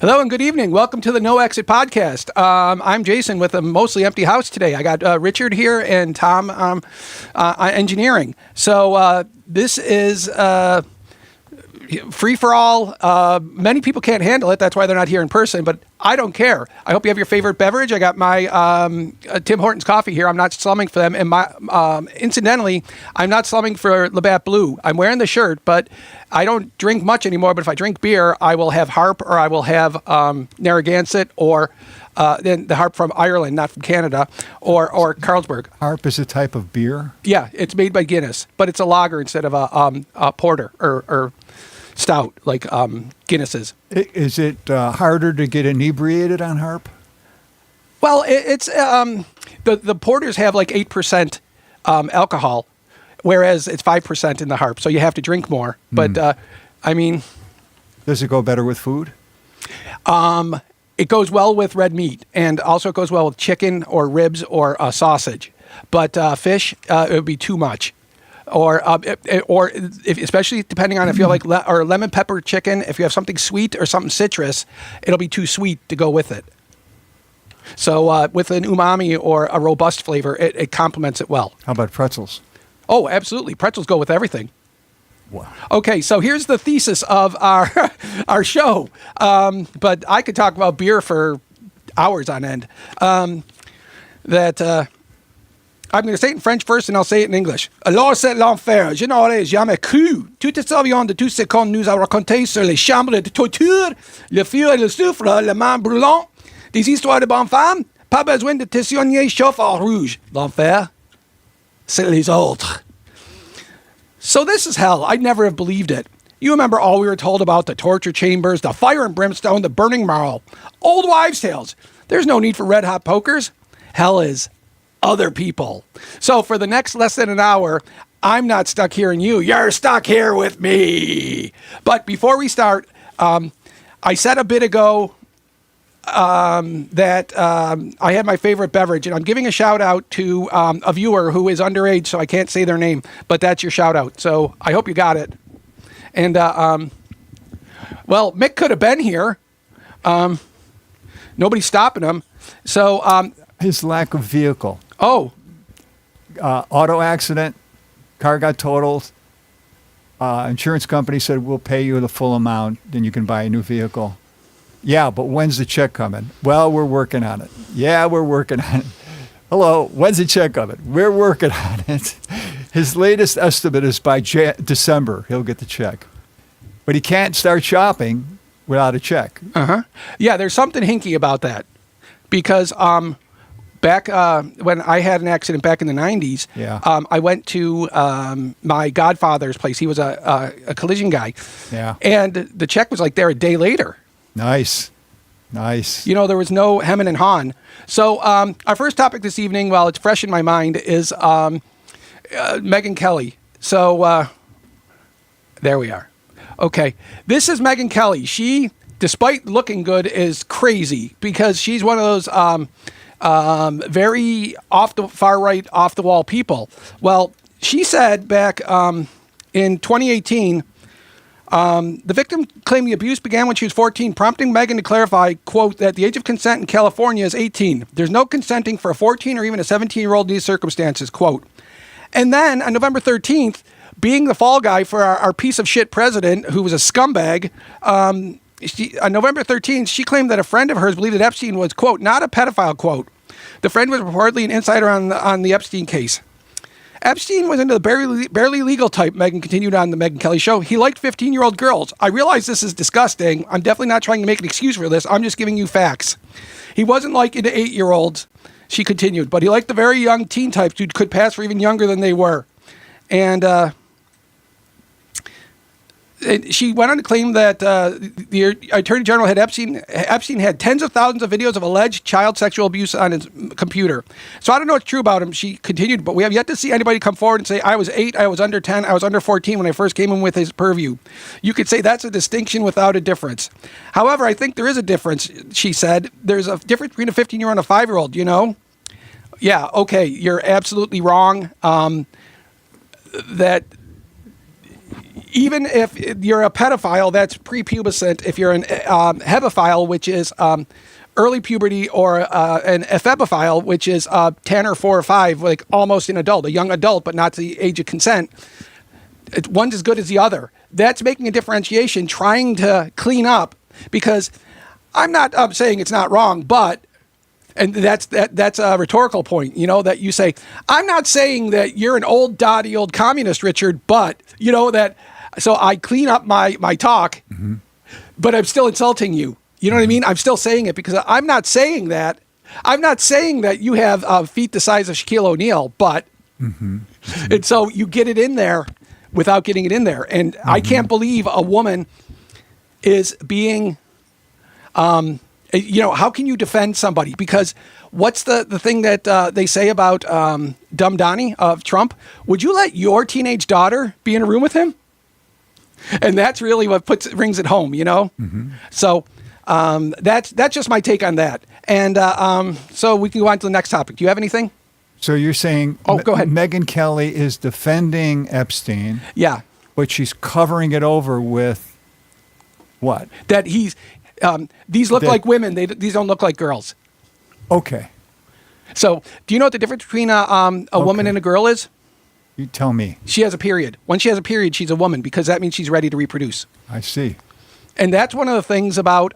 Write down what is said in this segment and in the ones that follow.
Hello and good evening. Welcome to the No Exit Podcast. I'm Jason with a mostly empty house today. I got Richard here and Tom engineering. So this is free for all. Many people can't handle it. That's why they're not here in person, but I don't care. I hope you have your favorite beverage. I got my Tim Hortons coffee here. I'm not slumming for them. And incidentally, I'm not slumming for Labatt Blue. I'm wearing the shirt, but I don't drink much anymore. But if I drink beer, I will have Harp or I will have Narragansett or then the Harp from Ireland, not from Canada, or Carlsberg. Harp is a type of beer? Yeah, it's made by Guinness, but it's a lager instead of a porter or stout like Guinness's. Is it harder to get inebriated on Harp? Well, it's the porters have like 8% alcohol, whereas it's 5% in the Harp, so you have to drink more. But I mean, does it go better with food? It goes well with red meat, and also it goes well with chicken or ribs or sausage. But fish, it would be too much. Or if, especially depending on if you like or lemon pepper chicken, if you have something sweet or something citrus, it'll be too sweet to go with it. So with an umami or a robust flavor, it complements it well. How about pretzels? Oh, absolutely. Pretzels go with everything. Wow. Okay, so here's the thesis of our our show. But I could talk about beer for hours on end. I'm going to say it in French first, and I'll say it in English. Alors, c'est l'enfer. Je n'aurais jamais cru. Tout est survivant de tout ce qu'on nous a raconté sur les chambres de torture, le feu et le soufre, le main brûlant, des histoires de bonnes femmes. Pas besoin de tessionner chauffe en rouge. L'enfer, c'est les autres. So this is hell. I'd never have believed it. You remember all we were told about the torture chambers, the fire and brimstone, the burning marrow. Old wives' tales. There's no need for red-hot pokers. Hell is other people. So for the next less than an hour, I'm not stuck hearing you. You're stuck here with me. But before we start, I said a bit ago that I had my favorite beverage, and I'm giving a shout out to a viewer who is underage, so I can't say their name, but that's your shout out. So I hope you got it. And well, Mick could have been here. Nobody's stopping him. So his lack of vehicle. Oh, auto accident, car got totaled. Insurance company said, we'll pay you the full amount, then you can buy a new vehicle. Yeah, but when's the check coming? Well, we're working on it. Yeah, we're working on it. Hello, when's the check coming? We're working on it. His latest estimate is by December, he'll get the check. But he can't start shopping without a check. Uh-huh. Yeah, there's something hinky about that. Because back when I had an accident back in the 90s, I went to my godfather's place. He was a collision guy. Yeah. And the check was like there a day later. Nice. You know, there was no hemming and hawing. So our first topic this evening, while it's fresh in my mind, is Megyn Kelly. So there we are. Okay. This is Megyn Kelly. She, despite looking good, is crazy because she's one of those very far right, off the wall people. Well, she said back in 2018, the victim claimed the abuse began when she was 14, prompting Megyn to clarify, quote, that the age of consent in California is 18. There's no consenting for a 14 or even a 17-year-old in these circumstances, quote. And then on November 13th, being the fall guy for our piece of shit president, who was a scumbag, on November 13th, she claimed that a friend of hers believed that Epstein was, quote, not a pedophile, quote. The friend was reportedly an insider on the Epstein case. Epstein was into the barely legal type, Megyn continued on the Megyn Kelly show. He liked 15-year-old girls. I realize this is disgusting. I'm definitely not trying to make an excuse for this. I'm just giving you facts. He wasn't like into 8-year-olds, she continued, but he liked the very young teen types who could pass for even younger than they were. And she went on to claim that the Attorney General had Epstein had tens of thousands of videos of alleged child sexual abuse on his computer. So I don't know what's true about him, she continued, but we have yet to see anybody come forward and say, I was 8, I was under 10, I was under 14 when I first came in with his purview. You could say that's a distinction without a difference. However, I think there is a difference, she said. There's a difference between a 15-year-old and a 5-year-old, you know? Yeah, okay, you're absolutely wrong. That even if you're a pedophile, that's prepubescent. If you're an hebephile, which is early puberty, or an ephebophile, which is 10 or 4 or 5, like almost an adult, a young adult, but not to the age of consent. One's as good as the other. That's making a differentiation, trying to clean up, because I'm not saying it's not wrong, but, and that's a rhetorical point, that you say, I'm not saying that you're an old dotty old communist, Richard, but, that, so I clean up my talk, but I'm still insulting you. You know what I mean? I'm still saying it because I'm not saying that. I'm not saying that you have feet the size of Shaquille O'Neal, but, and so you get it in there without getting it in there. And I can't believe a woman is being, how can you defend somebody? Because what's the thing that they say about Dumb Donnie of Trump? Would you let your teenage daughter be in a room with him? And that's really what rings it home, So that's just my take on that. And so we can go on to the next topic. Do you have anything? So you're saying go ahead. Megyn Kelly is defending Epstein, Yeah. but she's covering it over with what? That these look like women. These don't look like girls. Okay. So do you know what the difference between a woman and a girl is? You tell me. She has a period. When she has a period, she's a woman because that means she's ready to reproduce. I see. And that's one of the things about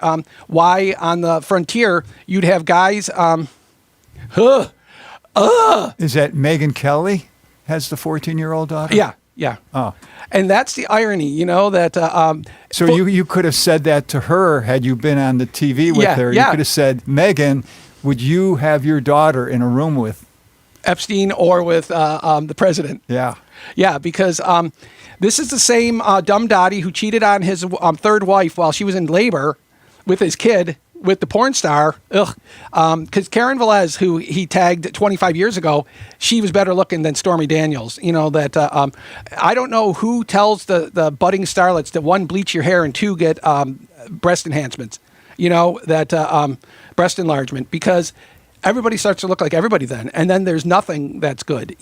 why on the frontier you'd have guys. Is that Megyn Kelly has the 14-year-old daughter? Yeah. Oh. And that's the irony, that. So you could have said that to her had you been on the TV with her. Yeah. You could have said, Megyn, would you have your daughter in a room with Epstein or with the president? Yeah. Yeah, because this is the same dumb Dottie who cheated on his third wife while she was in labor with his kid, with the porn star. Because Karen Velez, who he tagged 25 years ago, she was better looking than Stormy Daniels. I don't know who tells the budding starlets that, 1, bleach your hair, and 2, get breast enhancements, breast enlargement, because everybody starts to look like everybody then. And then there's nothing that's good,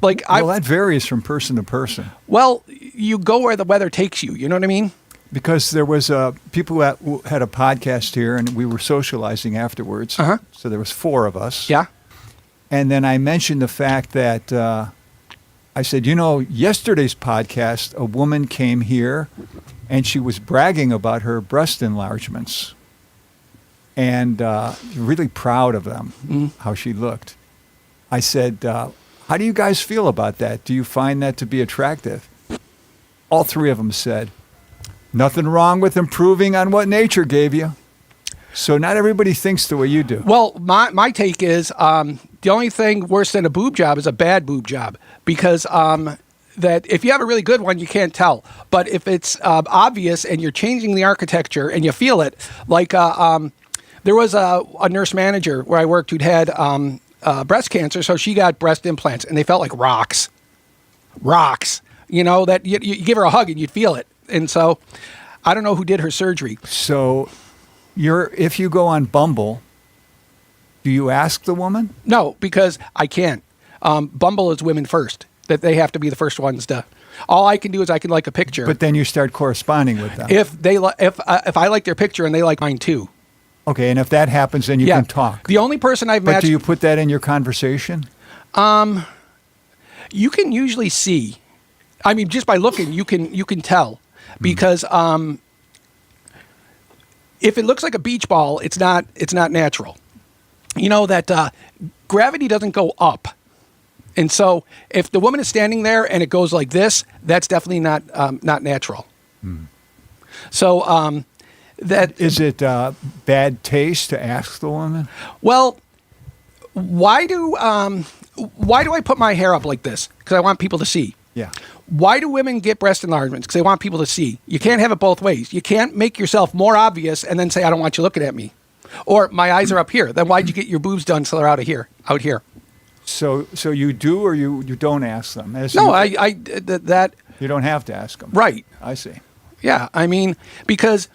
Like that varies from person to person. Well, you go where the weather takes you. You know what I mean? Because there was people who had a podcast here, and we were socializing afterwards. So there was 4 of us. Yeah. And then I mentioned the fact that I said, yesterday's podcast, a woman came here, and she was bragging about her breast enlargements, and really proud of them, how she looked. I said, how do you guys feel about that? Do you find that to be attractive? All 3 of them said, nothing wrong with improving on what nature gave you. So not everybody thinks the way you do. Well, my take is the only thing worse than a boob job is a bad boob job, because that if you have a really good one, you can't tell. But if it's obvious and you're changing the architecture and you feel it, like there was a nurse manager where I worked who'd had breast cancer, so she got breast implants, and they felt like rocks. That you give her a hug and you'd feel it. And so I don't know who did her surgery. So if you go on Bumble, do you ask the woman? No, because I can't. Bumble is women first, that they have to be the first ones to. All I can do is I can like a picture. But then you start corresponding with them. If I like their picture and they like mine too. Okay, and if that happens, then you can talk. The only person I've But matched. do you put that in your conversation? You can usually see. I mean, just by looking, you can tell. Because if it looks like a beach ball, it's not natural. That gravity doesn't go up. And so if the woman is standing there and it goes like this, that's definitely not natural. So that is it bad taste to ask the woman? Well, why do I put my hair up like this? Because I want people to see. Yeah. Why do women get breast enlargements? Because they want people to see. You can't have it both ways. You can't make yourself more obvious and then say, I don't want you looking at me. Or my eyes are up here. Then why'd you get your boobs done so they're out here? So you do or you don't ask them? No, you don't have to ask them. Right. I see. Yeah, I mean, because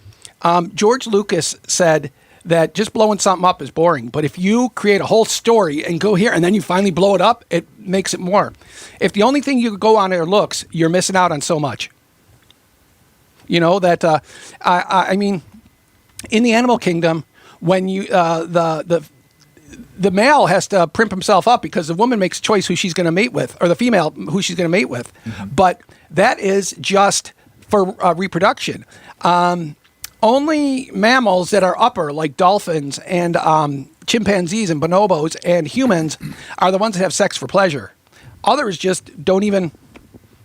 George Lucas said that just blowing something up is boring. But if you create a whole story and go here and then you finally blow it up, it makes it more. If the only thing you go on are looks, you're missing out on so much. You know that I mean, in the animal kingdom, when you the male has to primp himself up because the woman makes a choice who she's going to mate with, or the female who she's going to mate with. But that is just for reproduction. Only mammals that are upper, like dolphins and chimpanzees and bonobos and humans, are the ones that have sex for pleasure. Others just don't even,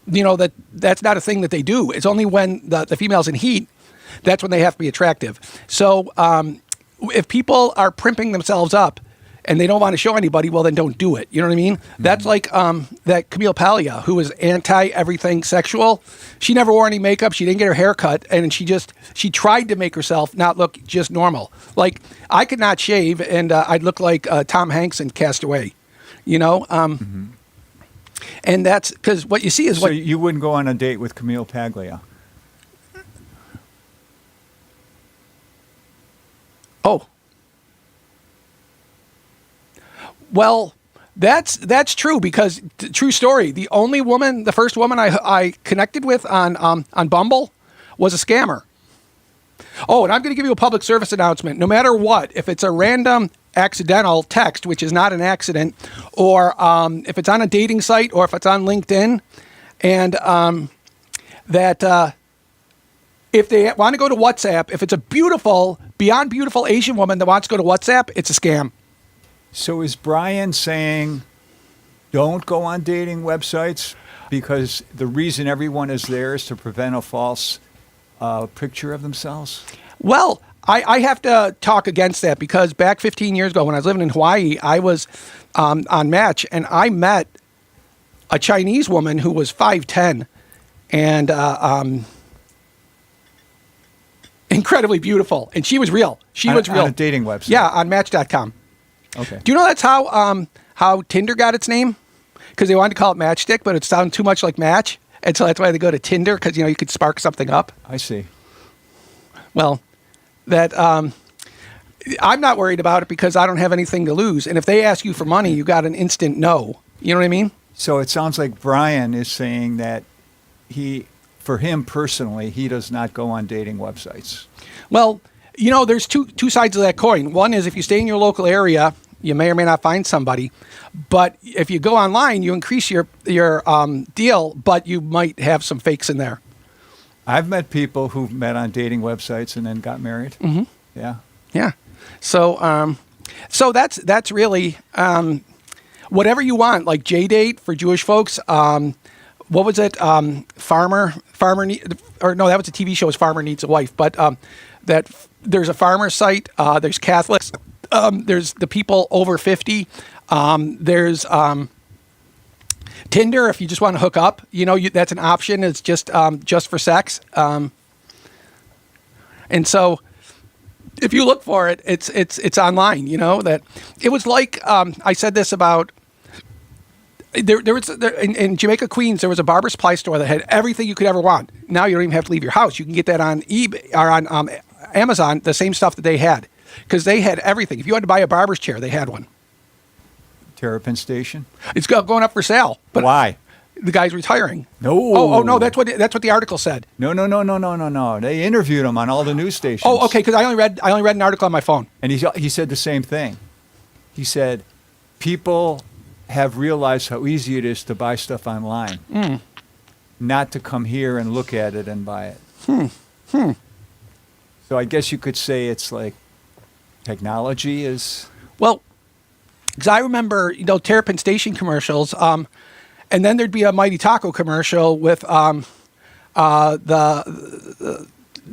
that's not a thing that they do. It's only when the female's in heat, that's when they have to be attractive. So if people are primping themselves up and they don't want to show anybody, well, then don't do it. You know what I mean? That's like that Camille Paglia, who was anti-everything sexual. She never wore any makeup. She didn't get her hair cut. And she tried to make herself not look just normal. Like, I could not shave, and I'd look like Tom Hanks in Castaway, And that's because what you see is So you wouldn't go on a date with Camille Paglia? Oh. Well, that's true because true story. The first woman I connected with on Bumble was a scammer. Oh, and I'm going to give you a public service announcement. No matter what, if it's a random accidental text, which is not an accident, or if it's on a dating site, or if it's on LinkedIn, and if they want to go to WhatsApp, if it's a beautiful, beyond beautiful Asian woman that wants to go to WhatsApp, it's a scam. So is Brian saying don't go on dating websites because the reason everyone is there is to prevent a false picture of themselves? Well, I have to talk against that because back 15 years ago when I was living in Hawaii, I was on Match, and I met a Chinese woman who was 5'10", and incredibly beautiful. And she was real. She was real. On a dating website? Yeah, on Match.com. Okay. Do you know that's how Tinder got its name? Because they wanted to call it Matchstick, but it sounded too much like Match. And so that's why they go to Tinder, because, you could spark something up. I see. Well, that I'm not worried about it because I don't have anything to lose. And if they ask you for money, you got an instant no. You know what I mean? So it sounds like Brian is saying that for him personally, he does not go on dating websites. Well, there's two sides of that coin. One is if you stay in your local area, you may or may not find somebody. But if you go online, you increase your deal, but you might have some fakes in there. I've met people who've met on dating websites and then got married. Mm-hmm. Yeah. Yeah. So that's really whatever you want, like J-Date for Jewish folks. What was it? Farmer or no, that was a TV show. It was Farmer Needs a Wife. But that there's a farmer site. There's Catholics. There's the people over 50. There's Tinder if you just want to hook up. That's an option. It's just for sex. And so if you look for it, it's online. That it was like I said this about. There was in Jamaica, Queens. There was a barber supply store that had everything you could ever want. Now you don't even have to leave your house. You can get that on eBay or on Amazon. The same stuff that they had, because they had everything. If you had to buy a barber's chair, they had one. Terrapin Station. It's going up for sale. But why? The guy's retiring. No. Oh no. That's what the article said. No. They interviewed him on all the news stations. Oh, okay. Because I only read an article on my phone. And he said the same thing. He said, people have realized how easy it is to buy stuff online, not to come here and look at it and buy it. So I guess you could say it's like technology is... Well, because I remember, Terrapin Station commercials, and then there'd be a Mighty Taco commercial with the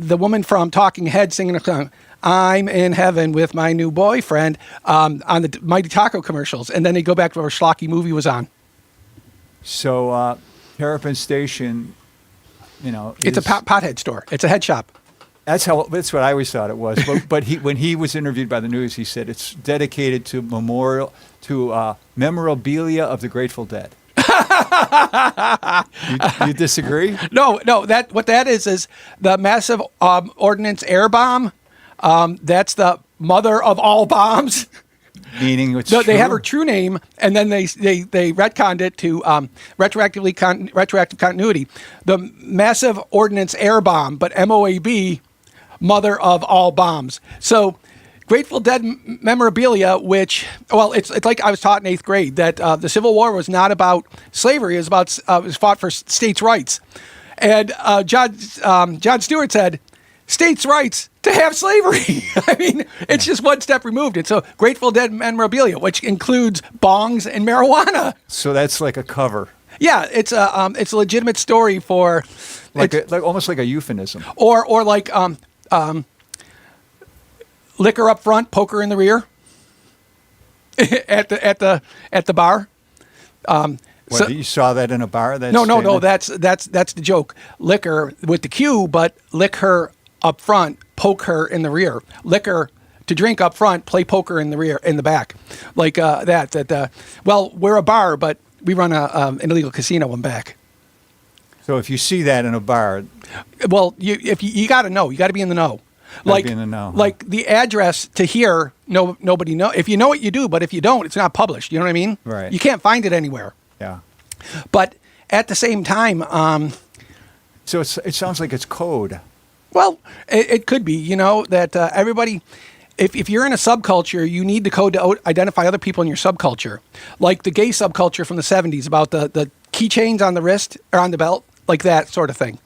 woman from Talking Heads singing a song, I'm in heaven with my new boyfriend, on the Mighty Taco commercials. And then they go back to whatever schlocky movie was on. So Terrapin Station, it's a pothead store. It's a head shop. That's what I always thought it was. But when he was interviewed by the news, he said it's dedicated to memorabilia of the Grateful Dead. You disagree? No. What that is the massive ordnance air bomb. That's the mother of all bombs. Meaning it's No, they have true? her true name, and then they retconned it to retroactive continuity. The Massive Ordnance Air Bomb, but MOAB, mother of all bombs. So, Grateful Dead memorabilia, which, well, it's like I was taught in 8th grade that the Civil War was not about slavery; it was about it was fought for states' rights. And John Stewart said, "States' rights to have slavery." I mean, it's just one step removed. It's so Grateful Dead memorabilia, which includes bongs and marijuana. So that's like a cover, Yeah, it's a legitimate story for like almost like a euphemism. or like liquor up front, poker in the rear at the bar. What, you saw that in a bar? That No. statement? That's the joke. Liquor with the Q, but lick her up front, poke her in the rear. Liquor to drink up front, play poker in the rear, in the back, like that. Well, we're a bar, but we run an illegal casino in back. So if you see that in a bar, Well, you got to know, you got to be in the know. Like be in the know, huh? like the address to here, nobody know. If you know it, you do. But if you don't, it's not published. You know what I mean? Right. You can't find it anywhere. yeah. But at the same time, So it sounds like it's code. well, it could be. You know that everybody. If you're in a subculture, you need the code to identify other people in your subculture. Like the gay subculture from the 70s about the keychains on the wrist or on the belt, like that sort of thing.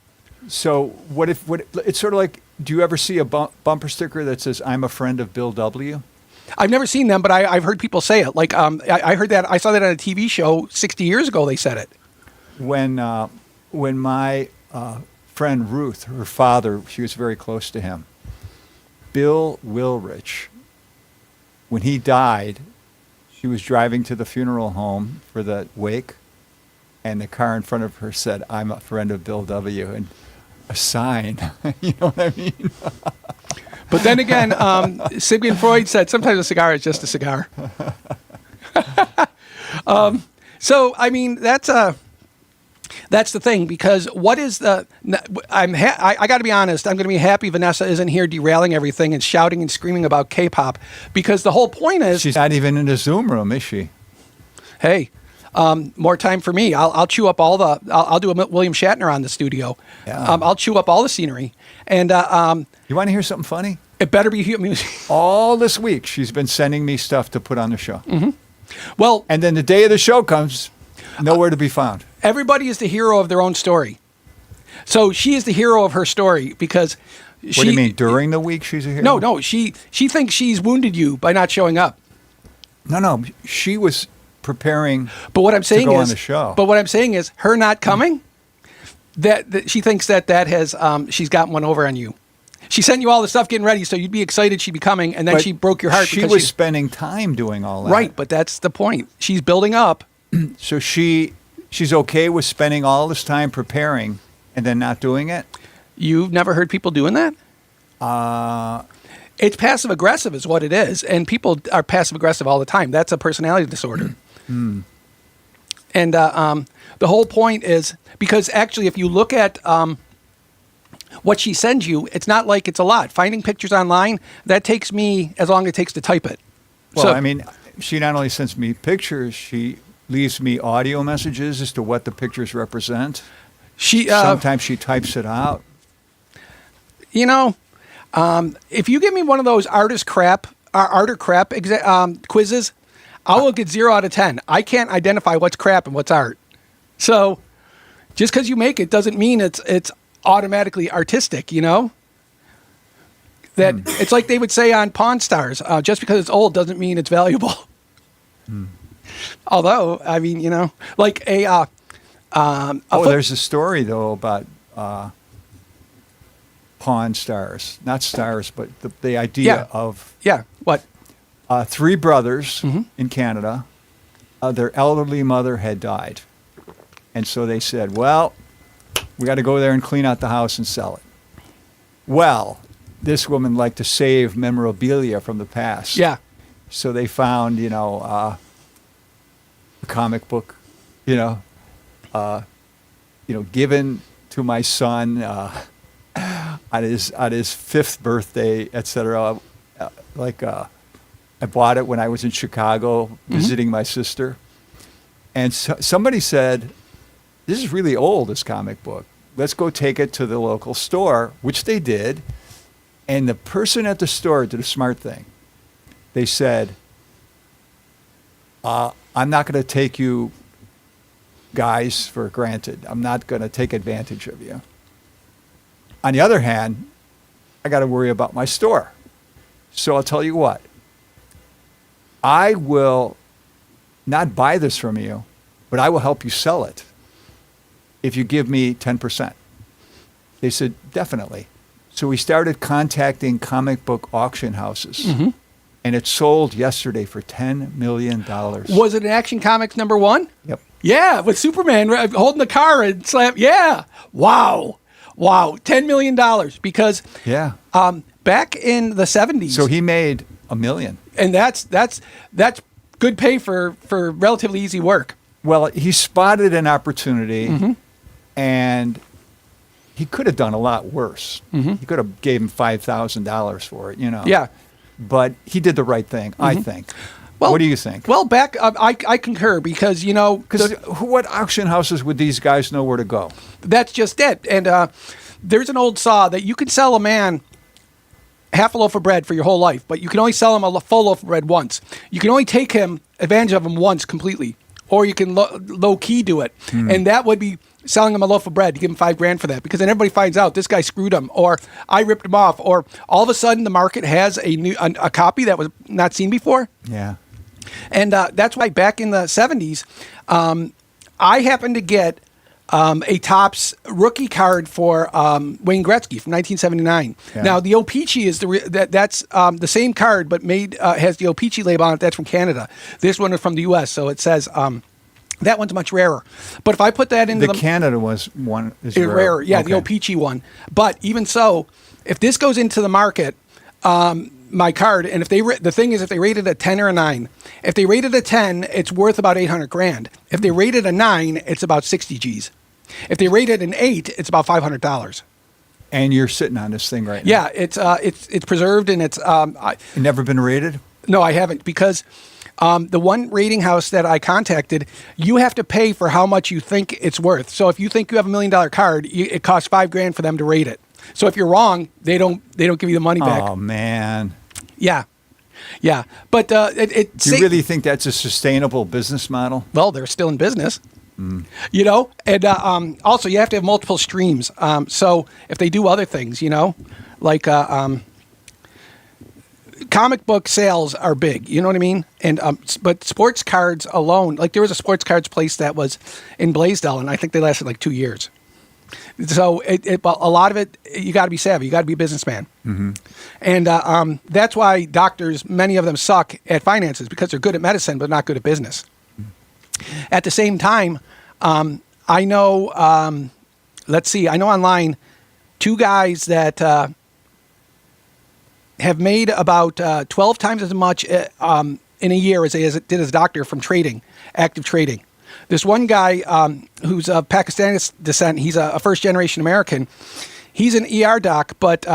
So what it's sort of like, do you ever see a bumper sticker that says, "I'm a friend of Bill W"? I've never seen them, but I've heard people say it. Like I heard that, I saw that on a TV show 60 years ago. They said it. When my friend Ruth, her father, she was very close to him. Bill Wilrich, when he died, she was driving to the funeral home for the wake, and the car in front of her said, "I'm a friend of Bill W." and a sign. You know what I mean? But then again, Sigmund Freud said sometimes a cigar is just a cigar. So I mean that's the thing, because what is the? I got to be honest. I'm going to be happy Vanessa isn't here derailing everything and shouting and screaming about K-pop, because the whole point is, She's not even in the Zoom room, is she? hey, more time for me. I'll chew up all the. I'll do a William Shatner on the studio. Yeah. I'll chew up all the scenery, and You want to hear something funny? it better be human. All this week, she's been sending me stuff to put on the show. Mm-hmm. Well, And then the day of the show comes, nowhere to be found. everybody is the hero of their own story. So she is the hero of her story because she. What do you mean? During the week, she's a hero? No. She thinks she's wounded you by not showing up. No. She was preparing. But what I'm saying go is, on the show. But what I'm saying is, her not coming, that she thinks that has she's gotten one over on you. She sent you all the stuff getting ready, so you'd be excited she'd be coming, and then But she broke your heart. She because was spending time doing all that. right, but that's the point. She's building up. So she's okay with spending all this time preparing and then not doing it? You've never heard people doing that? It's passive aggressive, is what it is, and people are passive aggressive all the time. That's a personality disorder. And the whole point is, because actually, if you look at what she sends you, it's not like it's a lot. Finding pictures online, that takes me as long as it takes to type it. Well, So- I mean, she not only sends me pictures, she leaves me audio messages as to what the pictures represent. She Sometimes she types it out. you know, if you give me one of those art or crap quizzes, I will get 0 out of 10. I can't identify what's crap and what's art. So just because you make it doesn't mean it's automatically artistic, you know? That it's like they would say on Pawn Stars, just because it's old doesn't mean it's valuable. Although, I mean, you know, like There's a story, though, about Pawn Stars. Not stars, but the idea Yeah. of yeah, what? 3 brothers Mm-hmm. in Canada. Their elderly mother had died. And so they said, well, we got to go there and clean out the house and sell it. Well, this woman liked to save memorabilia from the past. Yeah. So they found, a comic book, given to my son on his 5th birthday, etc. Like a I bought it when I was in Chicago visiting my sister. And somebody said, this is really old, this comic book. Let's go take it to the local store, which they did. And the person at the store did a smart thing. They said, I'm not going to take you guys for granted. I'm not going to take advantage of you. On the other hand, I got to worry about my store. So I'll tell you what. I will not buy this from you, but I will help you sell it if you give me 10%. They said, definitely. So we started contacting comic book auction houses. And it sold yesterday for $10 million. Was it an Action Comics #1? Yep. Yeah, with Superman holding the car and slam. Yeah. Wow. $10 million because Yeah. back in the 70s. So he made $1 million. And that's good pay for relatively easy work. Well, he spotted an opportunity, and he could have done a lot worse. He could have gave him $5,000 for it, Yeah. But he did the right thing, I think. What do you think? Well, I concur because, Because what auction houses would these guys know where to go? that's just it. And there's an old saw that you can sell a man half a loaf of bread for your whole life, but you can only sell him a full loaf of bread once. You can only take advantage of him once completely, or you can low key do it. And that would be selling him a loaf of bread to give him $5,000 for that, because then everybody finds out this guy screwed him, or I ripped him off, or all of a sudden the market has a copy that was not seen before. Yeah. And that's why back in the 70s, I happened to get a Topps rookie card for Wayne Gretzky from 1979. Yeah. Now, the O-Pee-Chee is that's the same card, but has the O-Pee-Chee label on it. That's from Canada. This one is from the U.S., so it says that one's much rarer. But if I put that into The Canada one is rarer. rare. Yeah, Okay. the O-Pee-Chee one. But even so, if this goes into the market, my card, and if the thing is, if they rate it a 10 or a 9, if they rate it a 10, it's worth about $800,000. If they rate it a 9, it's about 60 G's. If they rate it an 8, it's about $500. And you're sitting on this thing right now. Yeah, it's preserved, and it's Never been rated? no, I haven't, because the one rating house that I contacted, you have to pay for how much you think it's worth. So if you think you have $1 million card, it costs $5,000 for them to rate it. So if you're wrong, they don't give you the money back. Oh, man. Yeah. But Do you really think that's a sustainable business model? well, they're still in business. And also you have to have multiple streams. So if they do other things, like comic book sales are big, you know what I mean? And but sports cards alone, like there was a sports cards place that was in Blaisdell, and I think they lasted like 2 years. So but a lot of it, you got to be savvy. You got to be a businessman. And that's why doctors, many of them suck at finances, because they're good at medicine but not good at business. At the same time, I know, I know online 2 guys that have made about 12 times as much in a year as they did as a doctor from trading, active trading. This one guy who's of Pakistani descent, he's a first-generation American. He's an ER doc, but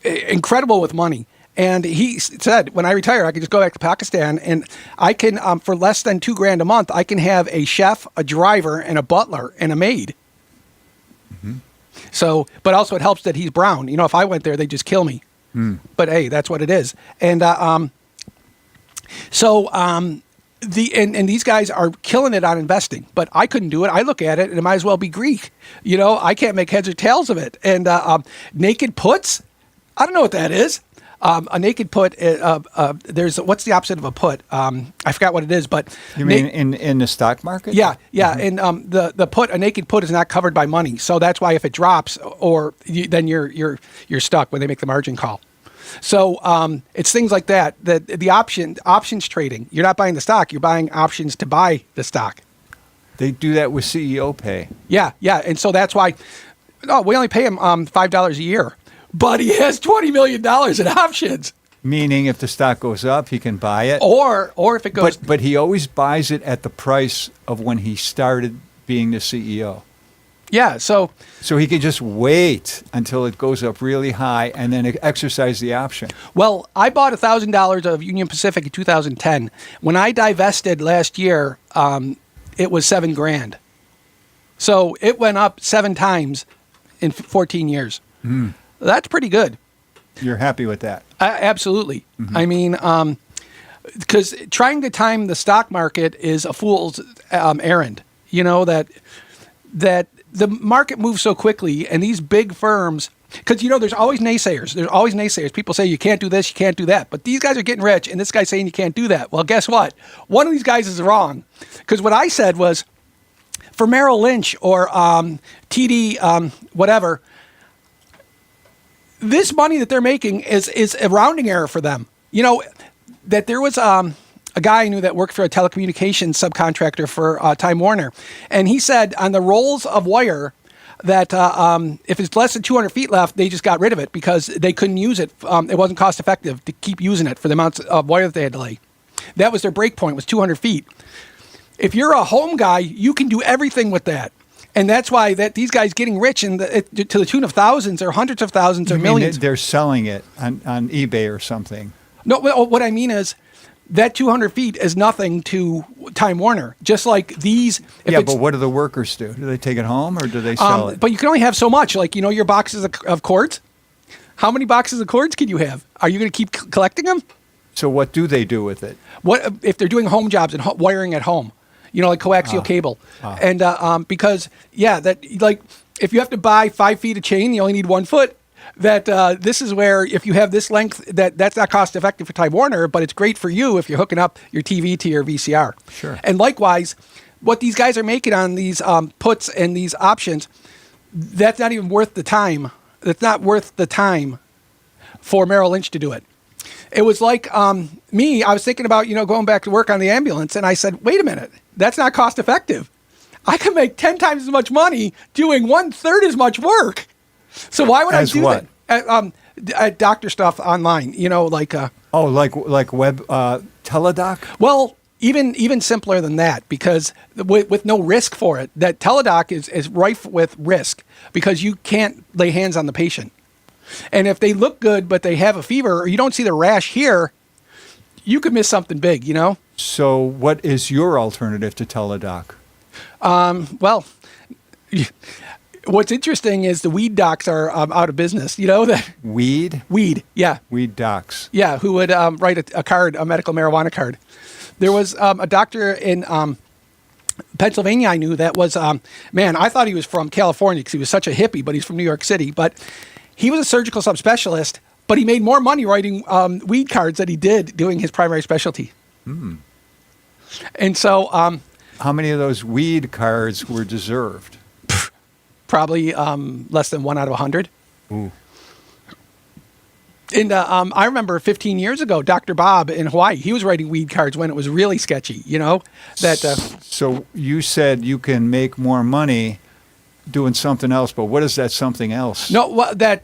incredible with money. And he said, when I retire, I can just go back to Pakistan, and I can, for less than $2,000 a month, I can have a chef, a driver, and a butler, and a maid. So, but also it helps that he's brown. If I went there, they'd just kill me. But hey, that's what it is. And these guys are killing it on investing, but I couldn't do it. I look at it and it might as well be Greek. I can't make heads or tails of it. And naked puts, I don't know what that is. A naked put, there's what's the opposite of a put? I forgot what it is, but You mean in the stock market? yeah. And a naked put is not covered by money, so that's why if it drops, then you're stuck when they make the margin call. So it's things like that. The options trading, you're not buying the stock, you're buying options to buy the stock. They do that with CEO pay. Yeah, and so that's why. No, we only pay him $5 a year, but he has $20 million in options. Meaning, if the stock goes up, he can buy it. Or if it goes, But he always buys it at the price of when he started being the CEO. Yeah. So So he could just wait until it goes up really high and then exercise the option. well, I bought $1,000 of Union Pacific in 2010. When I divested last year, it was $7,000. So it went up 7 times in 14 years. That's pretty good. You're happy with that? Absolutely. I mean, because trying to time the stock market is a fool's errand. You know that the market moves so quickly, and these big firms. Because, there's always naysayers. There's always naysayers. People say you can't do this, you can't do that. But these guys are getting rich, and this guy's saying you can't do that. Well, guess what? One of these guys is wrong. Because what I said was, for Merrill Lynch or TD, whatever, this money that they're making is a rounding error for them. That there was a guy I knew that worked for a telecommunications subcontractor for Time Warner. And he said on the rolls of wire, that if it's less than 200 feet left, they just got rid of it because they couldn't use it. It wasn't cost effective to keep using it for the amounts of wire that they had to lay. That was their break point, was 200 feet. If you're a home guy, you can do everything with that. And that's why these guys getting rich to the tune of thousands or hundreds of thousands or millions. They're selling it on eBay or something. No, what I mean is that 200 feet is nothing to Time Warner. Just like these. Yeah, but what do the workers do? Do they take it home or do they sell it? But you can only have so much. Like, your boxes of cords. How many boxes of cords can you have? Are you going to keep collecting them? So what do they do with it? What if they're doing home jobs and wiring at home? Like coaxial cable. And because, like if you have to buy 5 feet of chain, you only need 1 foot. That this is where if you have this length, that's not cost effective for Time Warner, but it's great for you if you're hooking up your TV to your VCR. Sure. And likewise, what these guys are making on these puts and these options, that's not even worth the time. That's not worth the time for Merrill Lynch to do it. It was like me. I was thinking about going back to work on the ambulance, and I said, wait a minute, that's not cost effective. I can make 10 times as much money doing 1/3 as much work. So why would I do what? that? At doctor stuff online, like like web teledoc? well, even simpler than that, because with no risk for it, that teledoc is rife with risk because you can't lay hands on the patient. And if they look good but they have a fever or you don't see the rash here, you could miss something big, So what is your alternative to teledoc? Well, what's interesting is the weed docs are out of business. That Weed? weed, yeah, Weed docs. yeah, who would write a card, a medical marijuana card. There was a doctor in Pennsylvania I knew that was, I thought he was from California because he was such a hippie, but he's from New York City. But he was a surgical subspecialist, but he made more money writing weed cards than he did doing his primary specialty. And so How many of those weed cards were deserved? probably less than 1 out of 100. Ooh. And I remember 15 years ago, Dr. Bob in Hawaii, he was writing weed cards when it was really sketchy, So you said you can make more money doing something else, but what is that something else? No, that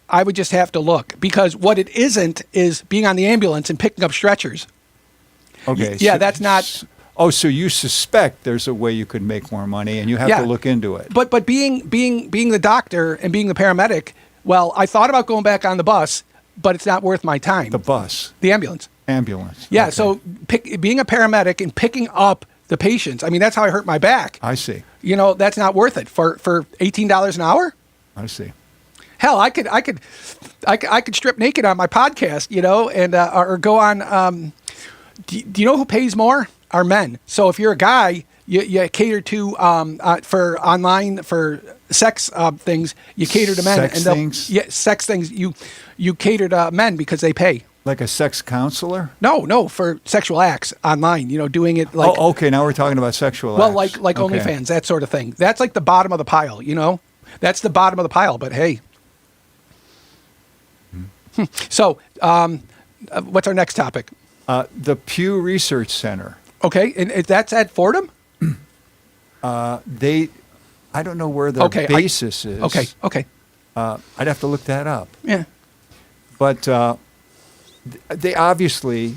I would just have to look, because what it isn't is being on the ambulance and picking up stretchers. Okay. Yeah, that's not. Oh, so you suspect there's a way you could make more money, and you have to look into it. But being the doctor and being the paramedic, well, I thought about going back on the bus, but it's not worth my time. The bus, The ambulance. ambulance. Yeah, Okay. so being a paramedic and picking up the patients, I mean, that's how I hurt my back. I see. That's not worth it for $18 an hour. I see. Hell, I could strip naked on my podcast, and or go on. Do you know who pays more? Are men. So if you're a guy, you cater to for online for sex things. You cater to men. Sex things? Yeah, sex things. You cater to men because they pay. Like a sex counselor? No, for sexual acts online. Doing it like. Oh, okay. Now we're talking about sexual Well, acts. like Okay. OnlyFans, that sort of thing. That's like the bottom of the pile. That's the bottom of the pile. But hey. So, what's our next topic? The Pew Research Center. Okay, and that's at Fordham? I don't know where their Okay, basis is. Okay. I'd have to look that up. Yeah. But they obviously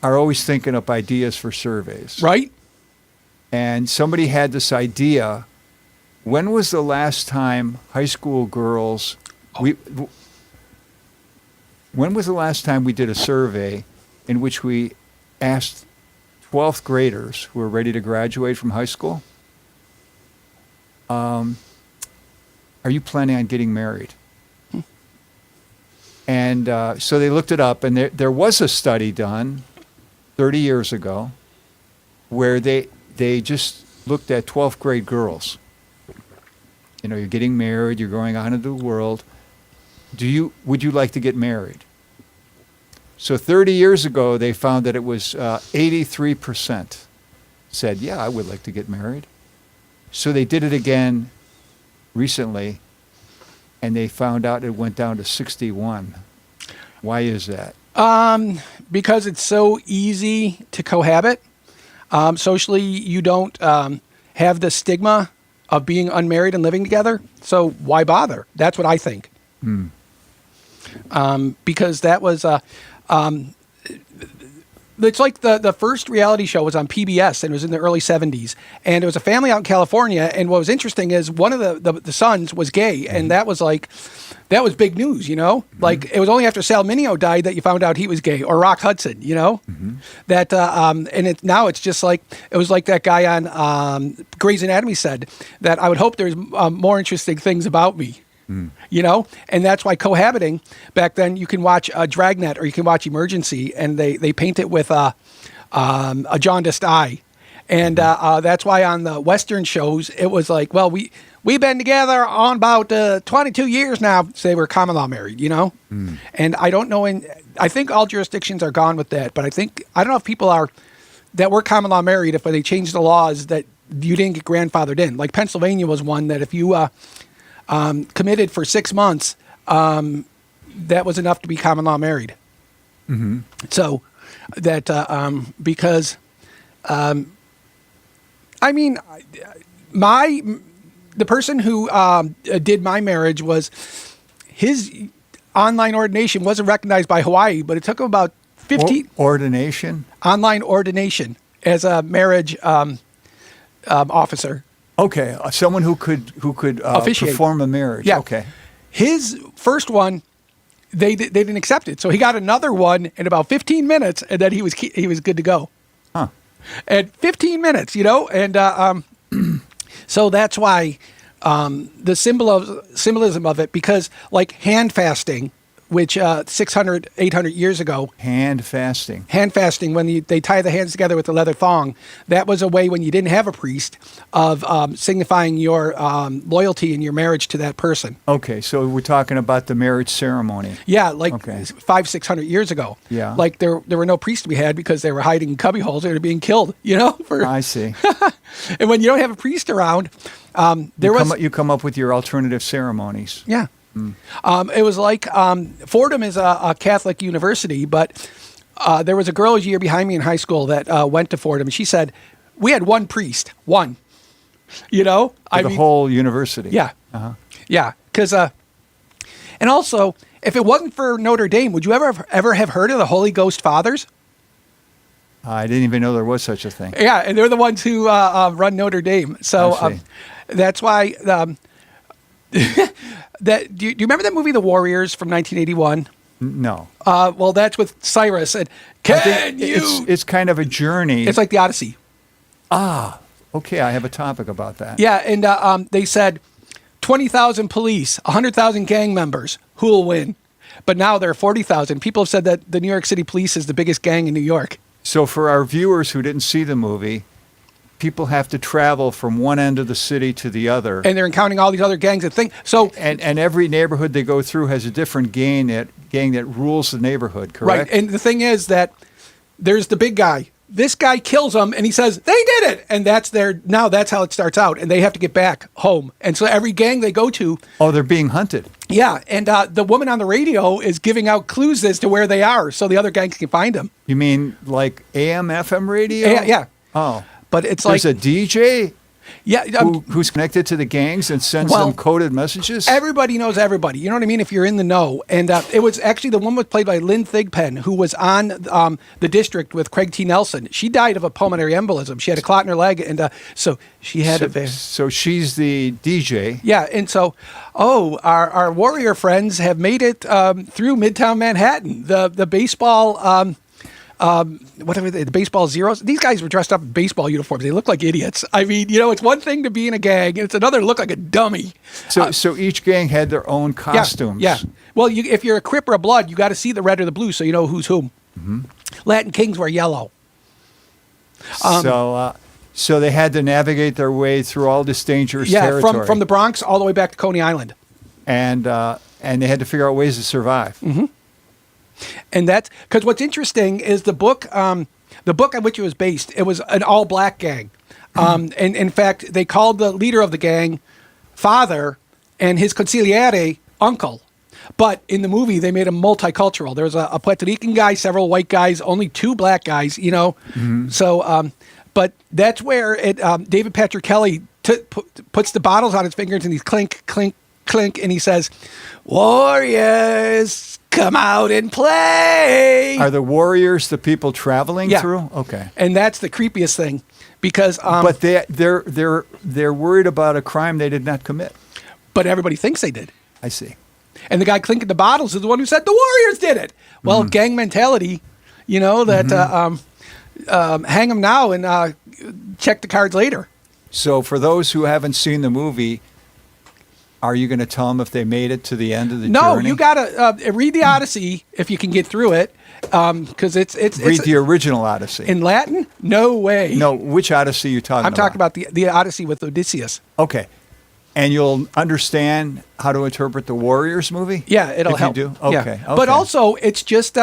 are always thinking up ideas for surveys. Right? And somebody had this idea When was the last time high school girls we when was the last time we did a survey in which we asked 12th graders who are ready to graduate from high school, are you planning on getting married? And so they looked it up, and there was a study done 30 years ago where they just looked at 12th grade girls. You know, you're getting married, you're going out into the world. Would you like to get married? So 30 years ago, they found that it was 83% said, yeah, I would like to get married. So they did it again recently, and they found out it went down to 61. Why is that? Because it's so easy to cohabit. Socially, you don't have the stigma of being unmarried and living together. So why bother? That's what I think. Because that was, it's like the first reality show was on PBS, and it was in the early 70s. And it was a family out in California. And what was interesting is one of the sons was gay. And that was big news, you know? Like, it was only after Sal Mineo died that you found out he was gay, or Rock Hudson, you know? That, and now it's just like, it was like that guy on Grey's Anatomy said, that I would hope there's more interesting things about me. You know, and that's why cohabiting back then, you can watch Dragnet or you can watch Emergency, and they paint it with a jaundiced eye. And that's why on the Western shows, it was like, well, we've been together on about 22 years now. So they were common law married, you know? And I don't know, I think all jurisdictions are gone with that. But I don't know if people are, that were common law married, if they changed the laws that you didn't get grandfathered in. Like Pennsylvania was one that if you committed for 6 months, that was enough to be common law married. So that because I mean, the person who did my marriage was, his online ordination wasn't recognized by Hawaii, but it took him about 15 ordination, online ordination as a marriage officer. Okay, someone who could Officiate. perform a marriage. Yeah. Okay. His first one, they didn't accept it, so he got another one in about 15 minutes, and then he was good to go. Huh. And 15 minutes, you know, and so that's why the symbolism of it, because like hand fasting, which 600, 800 years ago. Hand fasting. Hand fasting, when they tie the hands together with the leather thong, that was a way when you didn't have a priest of signifying your loyalty and your marriage to that person. Okay, so we're talking about the marriage ceremony. Yeah, like Okay. 500-600 years ago. Yeah. Like there were no priests to be had because they were hiding in cubby holes. They were being killed, you know? I see. And when you don't have a priest around, You come up with your alternative ceremonies. Yeah. It was like Fordham is a Catholic university, but there was a girl a year behind me in high school that went to Fordham. And she said, we had one priest, one, you know? For the whole university. Yeah. Uh-huh. Yeah. Because, and also, if it wasn't for Notre Dame, would you ever have heard of the Holy Ghost Fathers? I didn't even know there was such a thing. Yeah, and they're the ones who run Notre Dame. So I see. that's why. Do you remember that movie, The Warriors, from 1981? No. Well, that's with Cyrus. And It's kind of a journey. It's like the Odyssey. Okay, I have a topic about that. Yeah, and they said 20,000 police, 100,000 gang members. Who will win? But now there are 40,000. People have said that the New York City Police is the biggest gang in New York. So for our viewers who didn't see the movie, people have to travel from one end of the city to the other. And they're encountering all these other gangs that think. So, and every neighborhood they go through has a different gang that rules the neighborhood, correct? right. And the thing is that there's the big guy. This guy kills them, and he says, they did it. And that's how it starts out. And they have to get back home. And so every gang they go to. Oh, they're being hunted. Yeah. And the woman on the radio is giving out clues as to where they are so the other gangs can find them. You mean like AM, FM radio? Yeah. Oh. But it's There's like. a DJ Yeah, who's connected to the gangs and sends Well, them coded messages? everybody knows everybody. You know what I mean? If you're in the know. And it was actually the one was played by Lynn Thigpen, who was on The District with Craig T. Nelson. She died of a pulmonary embolism. She had a clot in her leg, and so she had so she's the DJ. Yeah, and so, our Warrior friends have made it through Midtown Manhattan. The baseball, whatever the baseball zeros. These guys were dressed up in baseball uniforms. They look like idiots. I mean, it's one thing to be in a gang, and it's another to look like a dummy. So each gang had their own costumes. Yeah. Well, if you're a Crip or a Blood, you got to see the red or the blue so you know who's whom. Mm-hmm. Latin Kings wear yellow. So they had to navigate their way through all this dangerous territory. From the Bronx all the way back to Coney Island. And they had to figure out ways to survive. Mm-hmm. And that's because what's interesting is the book on which it was based. It was an all-black gang, and in fact, they called the leader of the gang father and his consigliere uncle. But in the movie, they made him multicultural. There was a Puerto Rican guy, several white guys, only 2 black guys. Mm-hmm. So, but that's where David Patrick Kelly puts the bottles on his fingers and he's clink, clink, clink, and he says, "Warriors, come out and play." Are the Warriors the people traveling Yeah. through? Okay. And that's the creepiest thing, because But they're worried about a crime they did not commit. but everybody thinks they did. I see. And the guy clinking the bottles is the one who said the Warriors did it. Well, gang mentality, that hang them now and check the cards later. So for those who haven't seen the movie, are you going to tell them if they made it to the end of the No, journey? you got to read the Odyssey if you can get through it, because it's Read the original Odyssey. in Latin. No way. No, which Odyssey are you talking about? I'm talking about the Odyssey with Odysseus. Okay. And you'll understand how to interpret the Warriors movie? Yeah, it'll if help. You do? Yeah. Okay. But also, it's just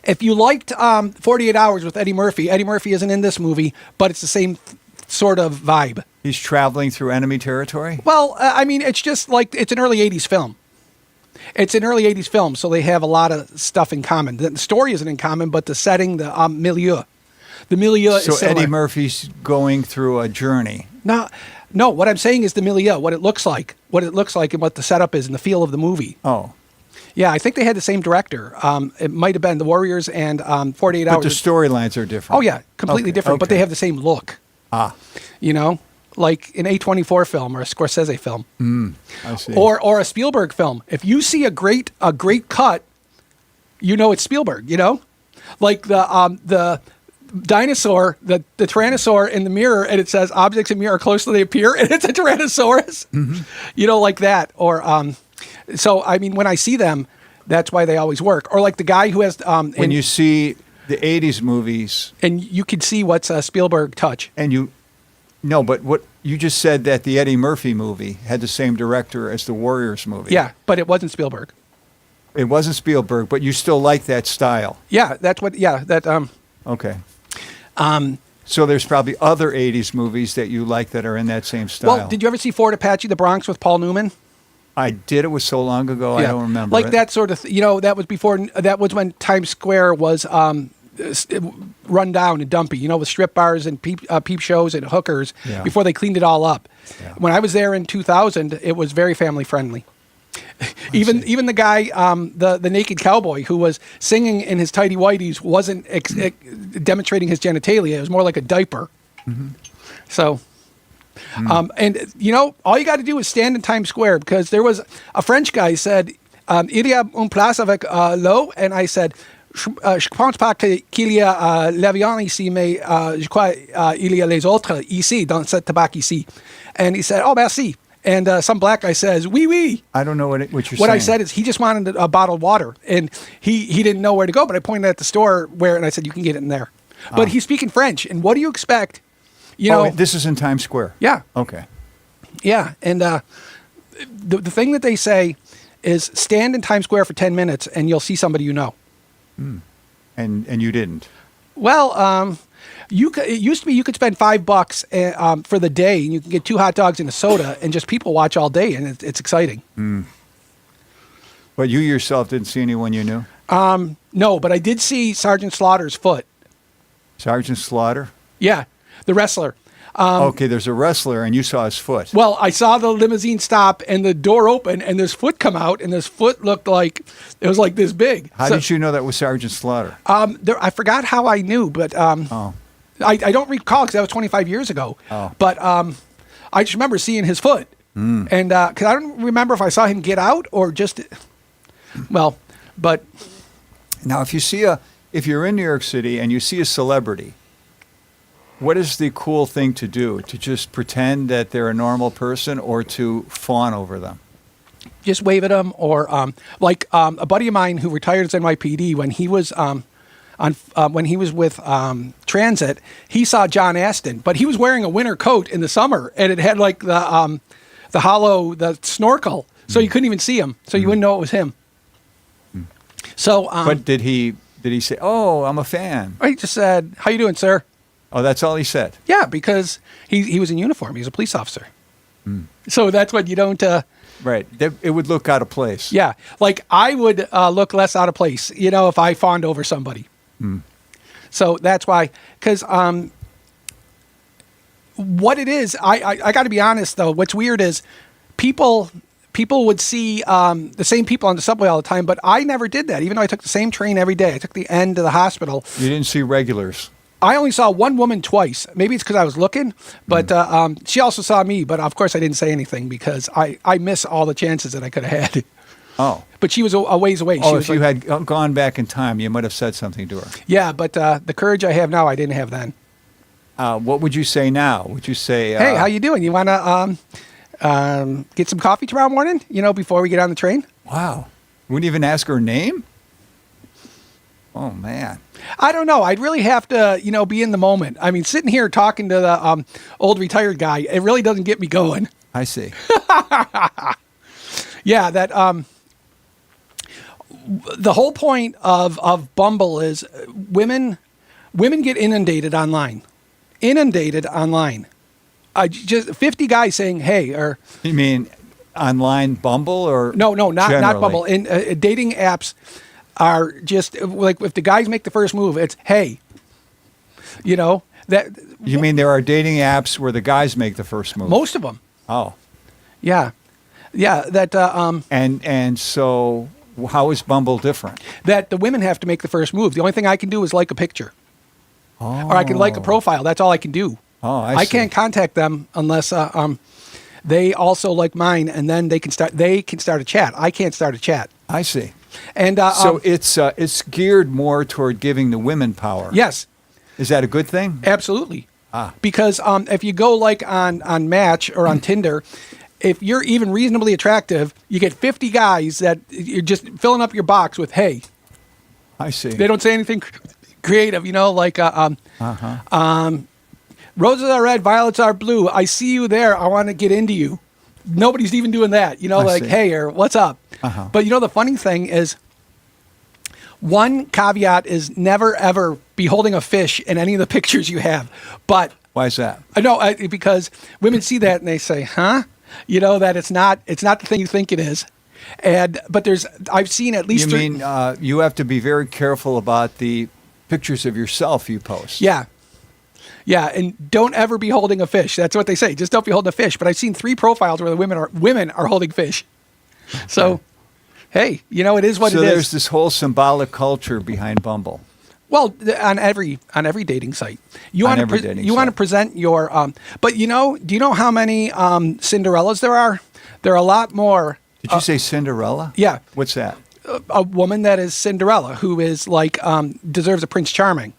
if you liked 48 Hours with Eddie Murphy isn't in this movie, but it's the same sort of vibe. He's traveling through enemy territory? Well, I mean, it's just like it's an early 80s film. It's an early 80s film, so they have a lot of stuff in common. The story isn't in common, but the setting, the milieu. The milieu is So similar. Eddie Murphy's going through a journey. No, what I'm saying is the milieu, what it looks like and what the setup is and the feel of the movie. Oh. Yeah, I think they had the same director. It might have been The Warriors and 48 But Hours. the storylines are different. Oh, yeah, completely Okay, different, but okay. they have the same look. Ah, Like an A24 film or a Scorsese film. I see. Or a Spielberg film. If you see a great cut, it's Spielberg, Like the dinosaur, the Tyrannosaur in the mirror, and it says objects in mirror are close to they appear, and it's a Tyrannosaurus. Like that. Or so I mean, when I see them, that's why they always work. Or like the guy who has when you see the 80s movies and you can see what's a Spielberg touch. and no, but what you just said that the Eddie Murphy movie had the same director as the Warriors movie. Yeah, but it wasn't Spielberg. It wasn't Spielberg, but you still like that style. Yeah, that's what. Yeah, that. Okay. So there's probably other 80s movies that you like that are in that same style. Well, did you ever see Fort Apache, The Bronx with Paul Newman? I did. It was so long ago, I don't remember. Like it. that sort of, that was before. That was when Times Square was run down and dumpy. With strip bars and peep shows and hookers. Yeah. Before they cleaned it all up. Yeah. When I was there in 2000, it was very family friendly. Even the guy, the naked cowboy who was singing in his tighty whities wasn't demonstrating his genitalia. It was more like a diaper. Mm-hmm. So. And all you got to do is stand in Times Square, because there was a French guy said, "Il y a une place avec l'eau," and I said, "Je pense pas qu'il y a l'avion ici, mais je crois il y a les autres ici dans cette tabac ici." And he said, "Oh, merci." And some black guy says, "Oui, oui." I don't know what you're saying. What I said is he just wanted a bottled water, and he didn't know where to go. But I pointed at the store and I said, "You can get it in there." But he's speaking French, and what do you expect? This is in Times Square. Yeah. Okay. Yeah, and the thing that they say is stand in Times Square for 10 minutes and you'll see somebody you know. And you didn't. Well, it used to be you could spend $5 for the day and you can get 2 hot dogs and a soda and just people watch all day, and it's exciting. But you yourself didn't see anyone you knew? No, but I did see Sergeant Slaughter's foot. Sergeant Slaughter? Yeah, the wrestler. Okay, there's a wrestler, and you saw his foot. Well, I saw the limousine stop and the door open and this foot come out, and this foot looked like it was like this big. How did you know that was Sergeant Slaughter? I forgot how I knew, but Oh. I don't recall because that was 25 years ago. Oh. But I just remember seeing his foot, and because I don't remember if I saw him get out or just, well, but Now, if you're in New York City and you see a celebrity, what is the cool thing to do? To just pretend that they're a normal person, or to fawn over them? just wave at him, or like a buddy of mine who retired as NYPD when he was when he was with Transit, he saw John Aston, but he was wearing a winter coat in the summer, and it had like the snorkel, so you couldn't even see him, so you wouldn't know it was him. So, But did he say, "Oh, I'm a fan"? he just said, "How you doing, sir?" Oh, that's all he said. Yeah, because he was in uniform. He was a police officer. So that's what you don't. Right. It would look out of place. Yeah, like I would look less out of place, if I fawned over somebody. So that's why, because what it is, I got to be honest though. What's weird is people would see the same people on the subway all the time, but I never did that. Even though I took the same train every day, I took the N to the hospital. You didn't see regulars. I only saw one woman twice. Maybe it's because I was looking, but she also saw me. But of course, I didn't say anything because I miss all the chances that I could have had. Oh. But she was a ways away. Oh, She was if you had gone back in time, you might have said something to her. Yeah, but the courage I have now, I didn't have then. What would you say now? Would you say, Hey, how you doing? You want to get some coffee tomorrow morning? Before we get on the train. wow, wouldn't even ask her name? Oh, man. I don't know. I'd really have to, be in the moment. I mean, sitting here talking to the old retired guy, it really doesn't get me going. I see. Yeah, that the whole point of Bumble is women get inundated online. I just 50 guys saying, "Hey," or You mean online Bumble or no, not generally? Bumble. In dating apps are just like if the guys make the first move, it's hey, that You mean there are dating apps where the guys make the first move? most of them. Oh. Yeah, that And so how is Bumble different? that the women have to make the first move. The only thing I can do is like a picture, Oh. or I can like a profile. That's all I can do. Oh, I I see. can't contact them unless they also like mine, and then they can start a chat. I can't start a chat. I see. And So it's geared more toward giving the women power. yes, Is that a good thing? absolutely. Ah. Because if you go like on Match or on Tinder, if you're even reasonably attractive, you get 50 guys that you're just filling up your box with hey. I see. They don't say anything creative, like roses are red, violets are blue. I see you there. I want to get into you. Nobody's even doing that, like see. hey or what's up. Uh-huh. But the funny thing is, one caveat is never ever be holding a fish in any of the pictures you have. But Why is that? I know because women see that and they say, "Huh?" That it's not the thing you think it is. But I've seen at least You mean you have to be very careful about the pictures of yourself you post? Yeah. Yeah, and don't ever be holding a fish. That's what they say. Just don't be holding a fish. But I've seen 3 profiles where the women are holding fish. So, hey, it is what So it is. there's this whole symbolic culture behind Bumble. Well, on every dating site, you On want every to dating you want to site. present your. But do you know how many Cinderellas there are? There are a lot more. Did you say Cinderella? Yeah, What's that? a woman that is Cinderella who is like deserves a Prince Charming.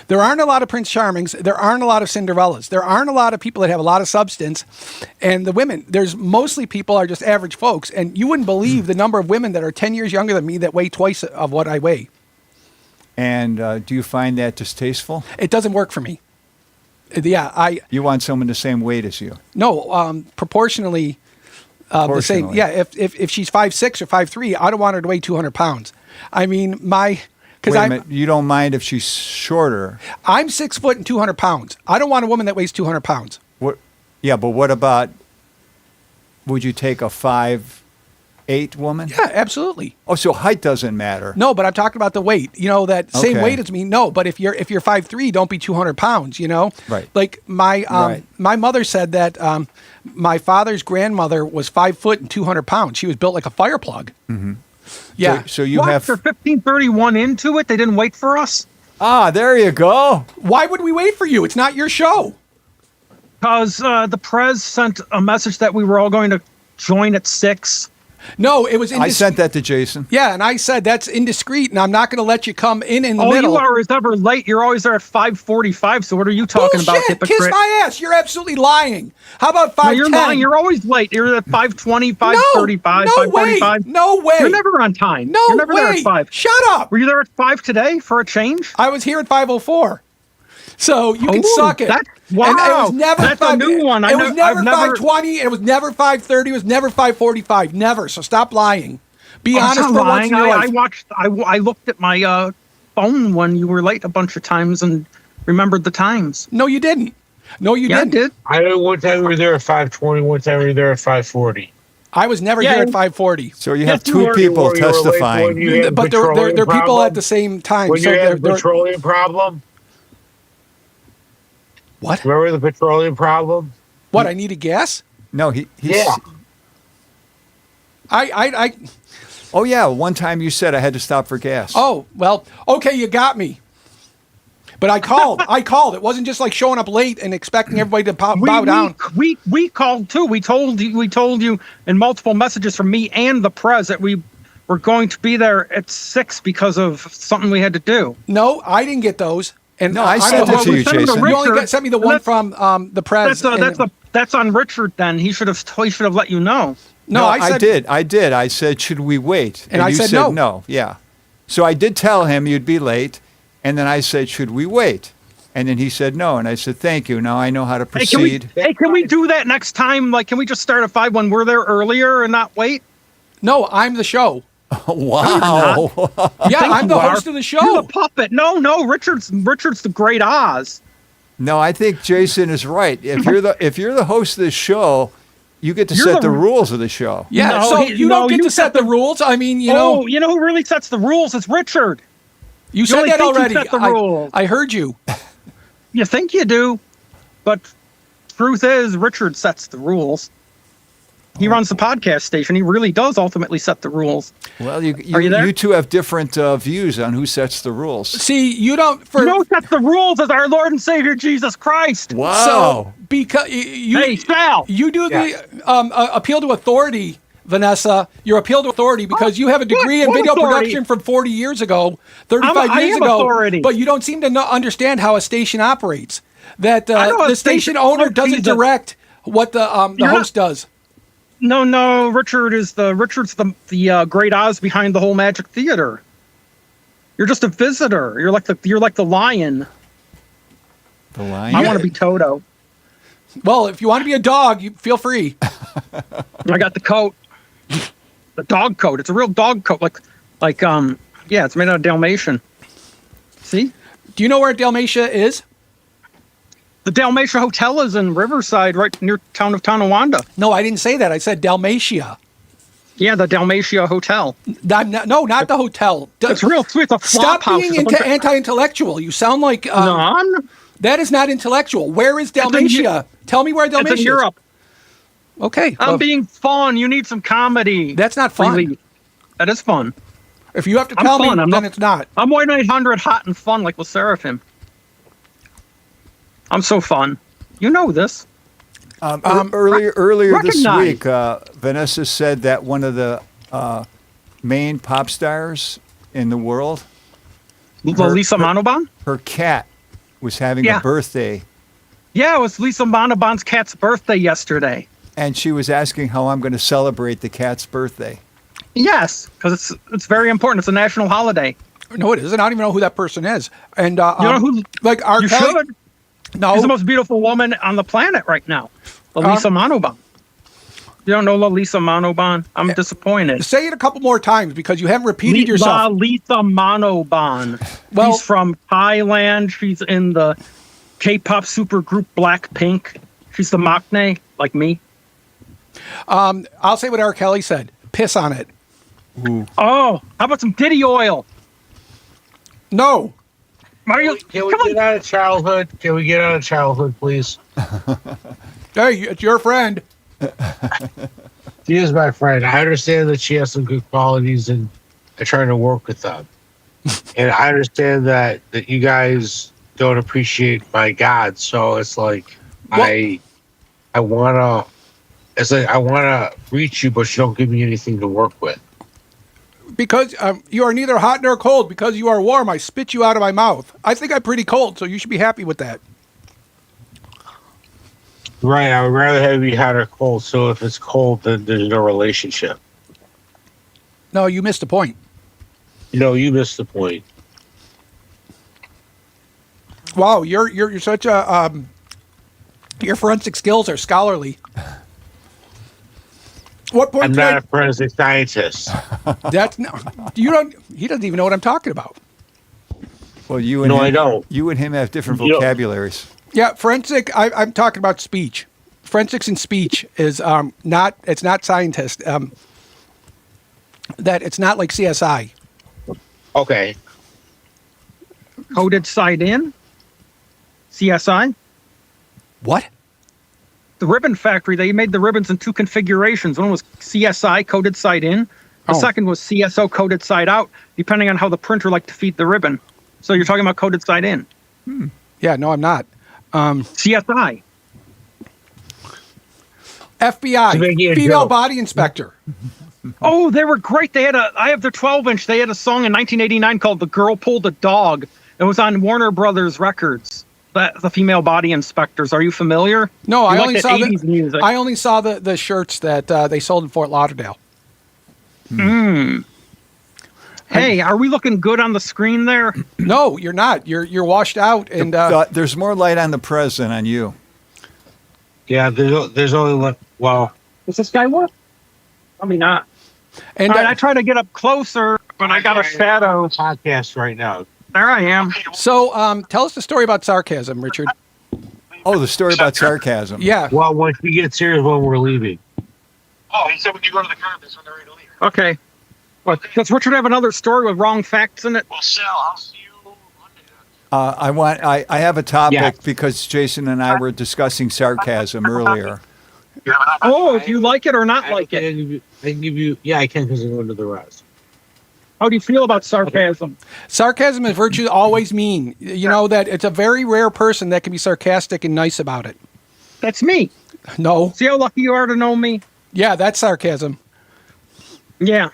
There aren't a lot of Prince Charmings. There aren't a lot of Cinderellas. There aren't a lot of people that have a lot of substance. And the women, there's mostly people are just average folks. And you wouldn't believe the number of women that are 10 years younger than me that weigh twice of what I weigh. And do you find that distasteful? It doesn't work for me. Yeah, You want someone the same weight as you? no, proportionally the same. Proportionally. Yeah, if she's 5'6" or 5'3", I don't want her to weigh 200 pounds. I mean, because Wait a minute. You don't mind if she's shorter. I'm 6 foot and 200 pounds. I don't want a woman that weighs 200 pounds. What? Yeah, but what about? Would you take a 5'8" 6'8" woman? Yeah, absolutely. Oh, so height doesn't matter. No, but I'm talking about the weight. You know, that same Okay. weight as me. No, but if you're 5'3", don't be 200 pounds. You know, Right. Like Right. my mother said that my father's grandmother was 5 foot and 200 pounds. She was built like a fire plug. Mm-hmm. Yeah. So you What? have. They're 1531 into it. They didn't wait for us There you go. Why would we wait for you? It's not your show. because the Prez sent a message that we were all going to join at 6. No, it was. I sent that to Jason. Yeah, and I said that's indiscreet, and I'm not going to let you come in the All middle. you are is ever late. You're always there at 5:45. So what are you talking about, Bullshit! hypocrite? Kiss my ass! You're absolutely lying. How about No, 5:10? you're lying. You're always late. You're at 5:20, 5:35, no way, 5:45. no way. You're never on time. No You're never way. there at 5. Shut up. Were you there at 5 today for a change? I was here at 5:04. So you can Ooh, suck it. that- And it was wow, never that's a new one. It was never I've never- 5:20. It was never 5:30. It was never 5:45. Never. So stop lying. Be I'm honest not for once lying. in your I life. watched. I looked at my phone when you were late a bunch of times and remembered the times. No, you didn't. No, you Yeah, I didn't. did. I know one time we were there at 5:20, one time we were there at 5:40. I was never Yeah, here at and- 5:40. So you have Yes, you two were- people You were late when testifying. you had But they're petroleum people problem. at the same time. When so you had the they're petroleum problem. what? Remember the petroleum problem? What? I needed gas. No, he's. Yeah. I Oh yeah, one time you said I had to stop for gas. Oh, well, okay, you got me. But I called. I called. It wasn't just like showing up late and expecting everybody to bow down. We called too. We told you in multiple messages from me and the Prez that we were going to be there at 6 because of something we had to do. No, I didn't get those. And No, I I'm sent the it host. to you, sent them to Jason. You only Richard. sent me the And one that's- from the Prez. That's on Richard. Then he should have let you know. No, I said I did. I said, should we wait? And I you said said no. no. Yeah. So I did tell him you'd be late, and then I said, should we wait? And then he said no, and I said, thank you. Now I know how to Hey, can we proceed. can we do that next time? Like, can we just start at 5 when we're there earlier and not wait? No, I'm the show. Wow. Yeah, think I'm the you are. host of the You're show. the puppet. No, Richard's the Great Oz. No, I think Jason is right. If you're the host of this show, you get to You're set the the- rules of the show. Yeah, No, so he- you no, don't get you to set set the the- rules. I mean, you Oh, know, you know who really sets the rules? It's Richard. you said only that think you already. set the rules. I heard you. You think you do, but truth is, Richard sets the rules. He runs the podcast station. He really does ultimately set the rules. Well, you Are you there? you two have different views on who sets the rules. See, you don't. For You know who sets the rules is our Lord and Savior Jesus Christ. Wow. so because you Hey, Sal. you do the appeal to authority, Vanessa. Your appeal to authority because you have a degree in What video authority? production from 40 years ago, 35 I years am ago. authority. But you don't seem to understand how a station operates. That I know the a station station- owner oh, doesn't Jesus. direct what the You're host not- does. No, Richard's the Great Oz behind the whole Magic Theater. You're just a visitor. You're like the lion. The line. I want to be Toto. Well, if you want to be a dog, you feel free. I got the coat, the dog coat. It's a real dog coat, yeah, it's made out of Dalmatian. See, Do you know where Dalmatia is? the Dalmatia Hotel is in Riverside, right near town of Tonawanda. No, I didn't say that. I said Dalmatia. Yeah, the Dalmatia Hotel. No, not the hotel. It's real sweet. It's a flop Stop house. being It's a bunch of- anti-intellectual. You sound like No, I'm not. that is not intellectual. Where is in Eu- Dalmatia? Tell me where Dalmatia It's in Europe. is. Okay. I'm well, being fun. You need some comedy. that's not fun. Really. That is fun. If you have to I'm tell fun, me, I'm then not- it's not. I'm 1-800 hot and fun like with Seraphim. I'm so fun. You know this. Earlier this recognize. week, Vanessa said that one of the main pop stars in the world, Lisa Manobon? her cat was having Yeah. a birthday, Yeah, it was Lisa Manobon's cat's birthday yesterday. and she was asking how I'm going to celebrate the cat's birthday. Yes, because it's very important. It's a national holiday. No, it isn't. I don't even know who that person is. And You know who? like R. You Kelly? should. No. She's the most beautiful woman on the planet right now. Lisa Manobon. You don't know Lisa Manobon? I'm disappointed. Say it a couple more times because you haven't repeated yourself. Lisa Manobon. Well- She's from Thailand. She's in the K-pop supergroup Blackpink. She's the Maknae, like me. I'll say what R. Kelly said. piss on it. Oh, how about some Diddy oil? No. Mario, Can we come on. get out of childhood? Can we get out of childhood, please? Hey, it's your friend. She is my friend. I understand that she has some good qualities, and I'm trying to work with them. And I understand that you guys don't appreciate my God, so it's like Well- I wanna reach you, but you don't give me anything to work with. Because you are neither hot nor cold. Because you are warm, I spit you out of my mouth. I think I'm pretty cold, so you should be happy with that. Right, I would rather have you hot or cold. So if it's cold, then there's no relationship. No, you missed the point. No, you missed the point. Wow, you're such a your forensic skills are scholarly. What point I'm did not I- a forensic scientist. That's no, you don't. He doesn't even know what I'm talking about. Well, you and No, him, I don't. You and him have different You don't. vocabularies. Yeah, forensic. I'm talking about speech. Forensics and speech is not. It's not scientist. That it's not like CSI. Okay. Coded side in. CSI. What? The ribbon factory, they made the ribbons in two configurations. One was CSI, coded side in. The Oh. second was CSO, coded side out, depending on how the printer liked to feed the ribbon. So you're talking about coded side in. Yeah, no, I'm not. CSI. FBI, To make you a female joke. body inspector. Oh, they were great. I have their 12-inch. They had a song in 1989 called The Girl Pulled a Dog. It was on Warner Brothers Records. The female body inspectors. Are you familiar? No, You I like only that saw 80s music. I only saw the shirts that they sold in Fort Lauderdale. Hey, are we looking good on the screen there? No, you're not. You're washed out, and There's more light on the press than on you. Yeah, there's only one. Well, Does this guy work? Probably not. and All right, I try to get up closer, but I got a shadow. podcast right now. There I am. so tell us the story about sarcasm, Richard. Oh, the story about sarcasm. Yeah. Well, once we get serious, when we're leaving. Oh, he said when you go to the conference when they're ready to leave. Okay. What, does Richard have another story with wrong facts in it? Well, Sal, I'll see you Monday then. I have a topic Yeah. because Jason and I were discussing sarcasm earlier. You have an Oh, if you like it or not like I it. can give you. Yeah, I can because I'm going to the rest. How do you feel about sarcasm? Sarcasm is virtue always mean. You know that it's a very rare person that can be sarcastic and nice about it. That's me. No. See how lucky you are to know me? Yeah, that's sarcasm. Yeah.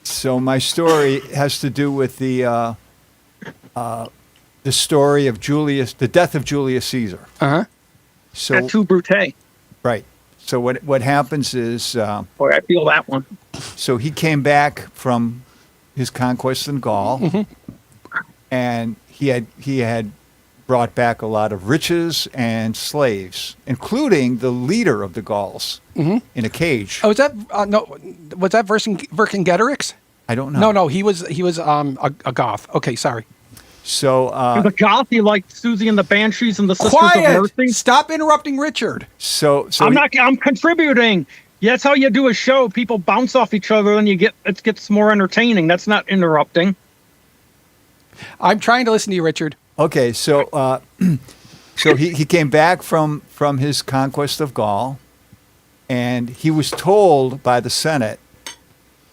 So my story has to do with the story of the death of Julius Caesar. Uh-huh. So Tattoo brute. right. So what happens is Boy, I feel that one. so he came back from his conquest in Gaul, and he had brought back a lot of riches and slaves, including the leader of the Gauls in a cage. Oh, was that no? Was that Vercingetorix? I don't know. No, he was a goth. Okay, sorry. So The goth, you like Susie and the Banshees and the Sisters of Quiet! Mercy? Stop interrupting Richard. so I'm contributing. Yeah, that's how you do a show. People bounce off each other and it gets more entertaining. That's not interrupting. I'm trying to listen to you, Richard. Okay, so so he came back from his conquest of Gaul, and he was told by the Senate,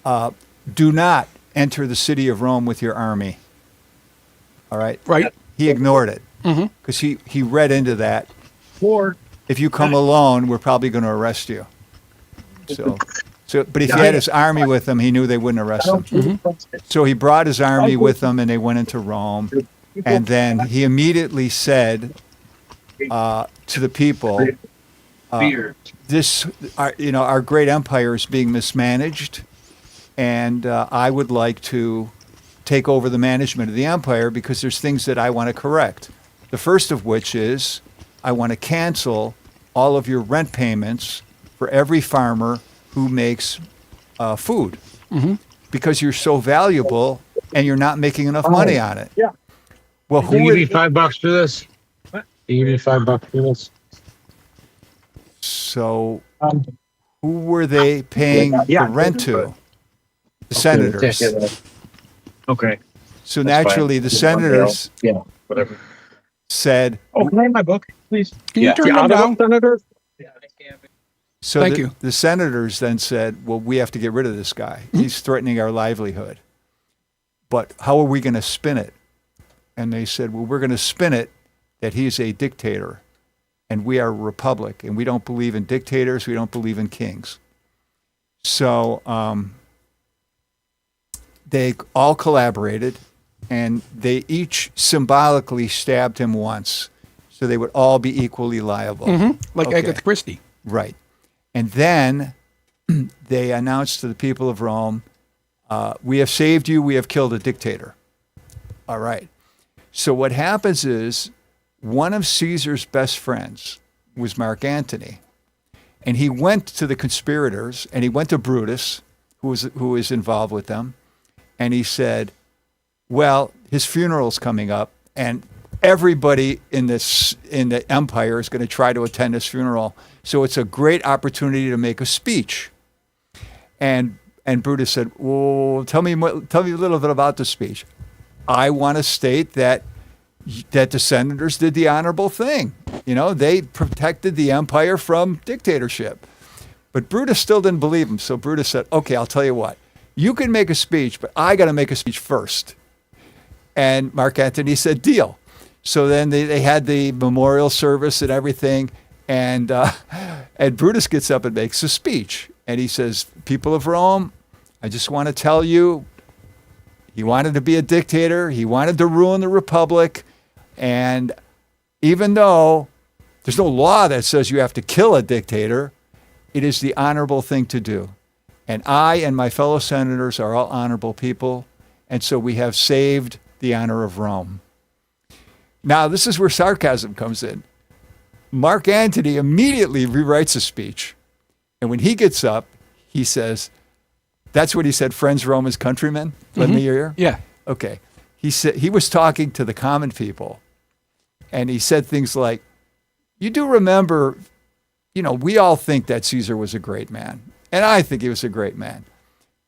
do not enter the city of Rome with your army. All right? Right? He ignored it because he read into that. Or If you come alone, we're probably going to arrest you. So, but if he had his army with him, he knew they wouldn't arrest him. So he brought his army with him, and they went into Rome. And then he immediately said to the people, our great empire is being mismanaged, and I would like to take over the management of the empire because there's things that I want to correct. The first of which is I want to cancel all of your rent payments for every farmer who makes food because you're so valuable and you're not making enough money on it. Yeah. Well, Can you who give me would, $5 for this? What? Can you give me $5 for this? so who were they paying Yeah. the rent to? The senators. Okay. So naturally, the senators Yeah, whatever. said, Oh, can I have my book, please? Can you turn The them Ottawa down? senators? so Thank the, you. the senators then said, well, we have to get rid of this guy. He's threatening our livelihood. But how are we going to spin it? And they said, well, we're going to spin it that he's a dictator and we are a republic and we don't believe in dictators. We don't believe in kings. So they all collaborated and they each symbolically stabbed him once. So they would all be equally liable. Like Okay. Agatha Christie. Right. And then they announced to the people of Rome, we have saved you, we have killed a dictator. All right. So what happens is one of Caesar's best friends was Mark Antony. And he went to the conspirators and he went to Brutus, who was involved with them, and he said, well, his funeral's coming up and everybody in the empire is going to try to attend his funeral. So it's a great opportunity to make a speech. And Brutus said, well, tell me a little bit about the speech. I want to state that the senators did the honorable thing. You know, they protected the empire from dictatorship. But Brutus still didn't believe him. So Brutus said, okay, I'll tell you what. You can make a speech, but I got to make a speech first. And Mark Antony said, deal. So then they had the memorial service and everything. And Brutus gets up and makes a speech. And he says, people of Rome, I just want to tell you, he wanted to be a dictator. He wanted to ruin the republic. And even though there's no law that says you have to kill a dictator, it is the honorable thing to do. And I and my fellow senators are all honorable people. And so we have saved the honor of Rome. Now, this is where sarcasm comes in. Mark Antony immediately rewrites a speech. And when he gets up, he says, that's what he said, friends, Romans, countrymen. Lend me your ear. Yeah. Okay. He said he was talking to the common people. And he said things like, you do remember, you know, we all think that Caesar was a great man. And I think he was a great man.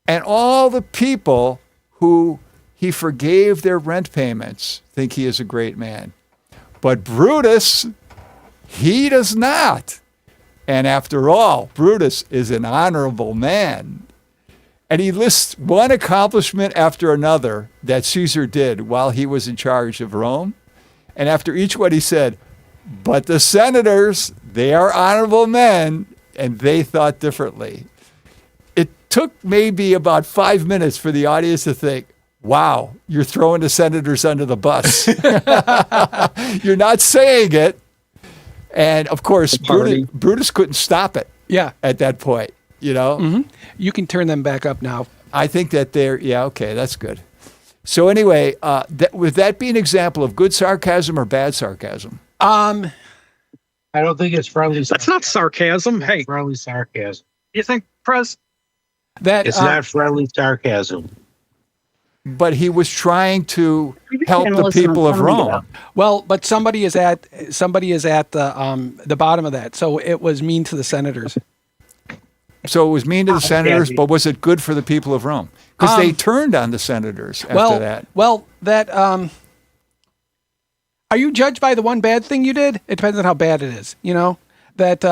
And all the people who he forgave their rent payments think he is a great man. But Brutus, he does not. And after all, Brutus is an honorable man. And he lists one accomplishment after another that Caesar did while he was in charge of Rome. And after each one, he said, but the senators, they are honorable men, and they thought differently. It took maybe about 5 minutes for the audience to think, wow, you're throwing the senators under the bus. You're not saying it. And of course, Brutus couldn't stop it Yeah. at that point, you know? You can turn them back up now. I think that okay, that's good. So anyway, would that be an example of good sarcasm or bad sarcasm? I don't think it's friendly. That's not sarcasm. Hey, Friendly sarcasm. you think, Prez? That It's not friendly sarcasm. But he was trying to help the people of Rome. well, but somebody is at the bottom of that. So it was mean to the senators. So it was mean to the senators, but was it good for the people of Rome? Because they turned on the senators after that. Well, are you judged by the one bad thing you did? It depends on how bad it is. You know that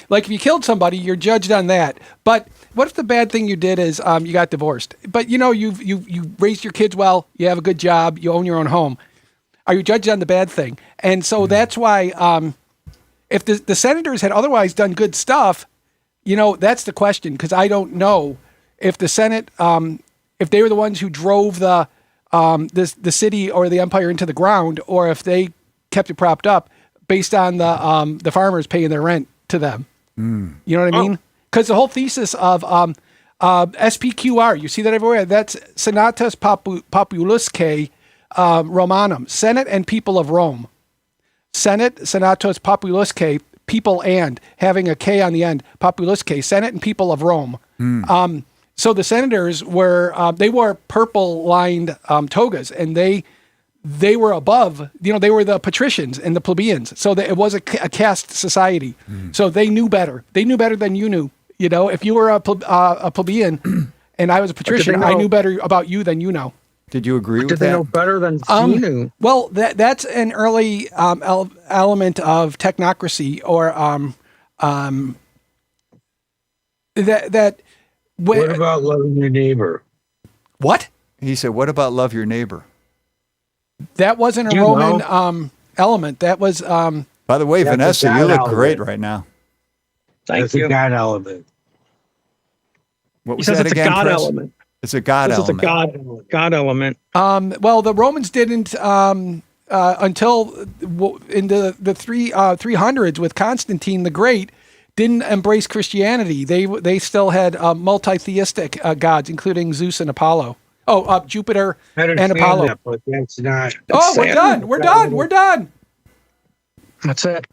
like if you killed somebody, you're judged on that. But what if the bad thing you did is you got divorced? But you know you raised your kids well, you have a good job, you own your own home. Are you judged on the bad thing? And so that's why if the senators had otherwise done good stuff, you know that's the question, because I don't know if the Senate if they were the ones who drove the city or the empire into the ground, or if they kept it propped up based on the farmers paying their rent to them. You know what I mean? Because the whole thesis of SPQR, you see that everywhere. That's Senatus Populusque Romanum, Senate and people of Rome. Senate, Senatus Populusque, people and, having a K on the end, Populusque, Senate and people of Rome. So the senators were, they wore purple-lined togas, and they were above, you know, they were the patricians and the plebeians. So it was a caste society. So they knew better. They knew better than you knew. You know, if you were a plebeian and I was a patrician, I know? knew better about you than you know. Did you agree Did with they know that? better than you knew? Well, that's an early element of technocracy, or that. What about loving your neighbor? What? He said, "What about love your neighbor?" That wasn't a You Roman know. element. That was By the way, That's a Vanessa, God you look element. great right now. Thank That's you. a God element. What He was says that it's a again, God Chris? element. It's a God This is a element. God element. well, the Romans didn't until in the 300s with Constantine the Great didn't embrace Christianity. They still had multi-theistic gods, including Zeus and Apollo. Oh, Jupiter I and understand Apollo. that, but that's not. Oh, we're Saturn. done. We're done. We're done. That's it.